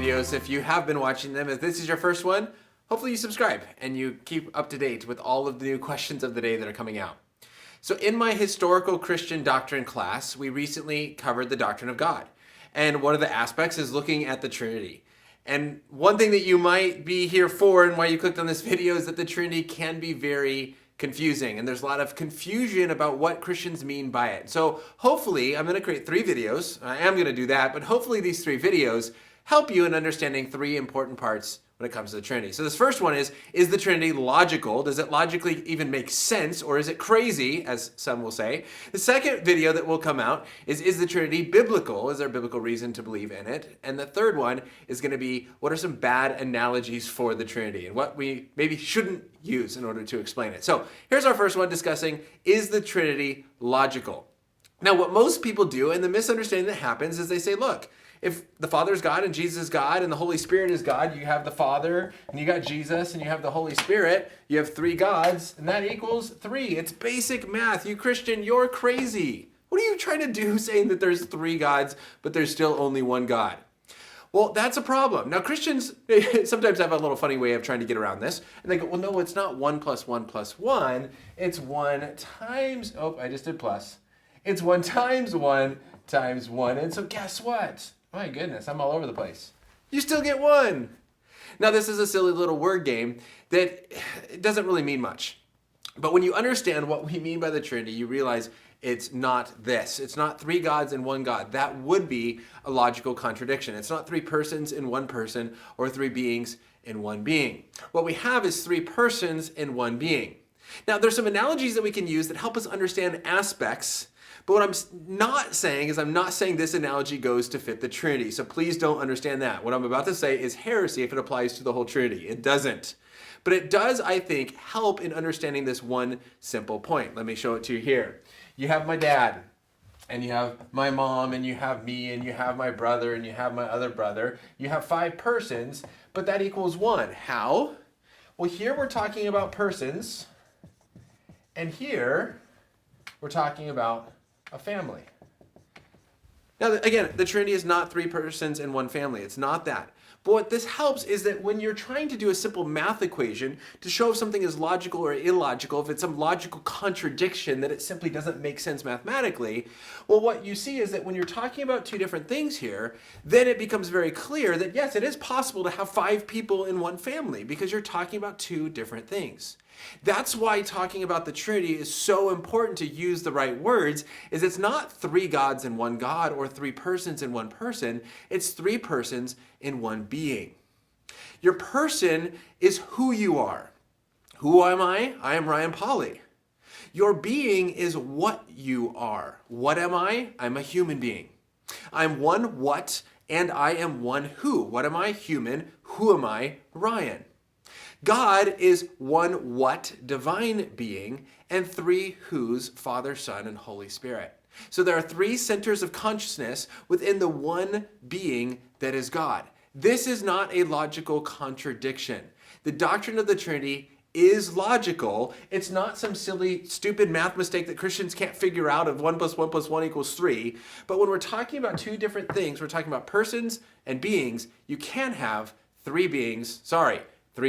videos if you have been watching them. If this is your first one, hopefully you subscribe and you keep up to date with all of the new questions of the day that are coming out. So in my historical Christian doctrine class, we recently covered the doctrine of God. And one of the aspects is looking at the Trinity. And one thing that you might be here for and why you clicked on this video is that the Trinity can be very confusing. And there's a lot of confusion about what Christians mean by it. So hopefully, I'm going to create 3 videos. I am going to do that, but hopefully these 3 videos help you in understanding 3 important parts when it comes to the Trinity. So this first one is the Trinity logical? Does it logically even make sense, or is it crazy, as some will say? The second video that will come out is the Trinity biblical? Is there a biblical reason to believe in it? And the third one is going to be, what are some bad analogies for the Trinity and what we maybe shouldn't use in order to explain it? So here's our first one discussing, is the Trinity logical? Now, what most people do, and the misunderstanding that happens, is they say, look, if the Father is God and Jesus is God and the Holy Spirit is God, you have the Father and you got Jesus and you have the Holy Spirit, you have 3 gods, and that equals 3. It's basic math. You Christian, you're crazy. What are you trying to do saying that there's 3 gods, but there's still only one God? Well, that's a problem. Now, Christians sometimes have a little funny way of trying to get around this. And they go, well, no, it's not 1 plus 1 plus 1. It's 1 times, oh, I just did plus. It's 1 times 1 times 1. And so guess what? My goodness, I'm all over the place. You still get 1. Now, this is a silly little word game that doesn't really mean much. But when you understand what we mean by the Trinity, you realize it's not this. It's not 3 gods and 1 God. That would be a logical contradiction. It's not 3 persons in 1 person or 3 beings in 1 being. What we have is 3 persons in 1 being. Now, there's some analogies that we can use that help us understand aspects. But what I'm not saying is I'm not saying this analogy goes to fit the Trinity. So please don't understand that. What I'm about to say is heresy if it applies to the whole Trinity. It doesn't. But it does, I think, help in understanding this one simple point. Let me show it to you here. You have my dad, and you have my mom, and you have me, and you have my brother, and you have my other brother. You have 5 persons, but that equals 1. How? Well, here we're talking about persons, and here we're talking about a family. Now, again, the Trinity is not 3 persons in 1 family. It's not that. But what this helps is that when you're trying to do a simple math equation to show if something is logical or illogical, if it's some logical contradiction that it simply doesn't make sense mathematically, well, what you see is that when you're talking about 2 different things here, then it becomes very clear that yes, it is possible to have 5 people in 1 family because you're talking about 2 different things. That's why talking about the Trinity is so important to use the right words, is it's not 3 gods in 1 God or 3 persons in 1 person, it's 3 persons in 1 being. Your person is who you are. Who am I? I am Ryan Pauly. Your being is what you are. What am I? I'm a human being. I'm one what and I am one who. What am I? Human. Who am I? Ryan. God is 1 what, divine being, and 3 who's, Father, Son, and Holy Spirit. So there are 3 centers of consciousness within the 1 being that is God. This is not a logical contradiction. The doctrine of the Trinity is logical. It's not some silly, stupid math mistake that Christians can't figure out of 1 plus 1 plus 1 equals 3. But when we're talking about 2 different things, we're talking about persons and beings, you can have 3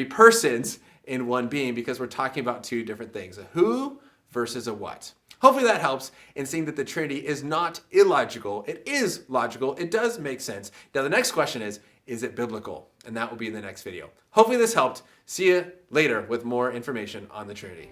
persons in 1 being because we're talking about 2 different things, a who versus a what. Hopefully that helps in seeing that the Trinity is not illogical. It is logical. It does make sense. Now the next question is it biblical? And that will be in the next video. Hopefully this helped. See you later with more information on the Trinity.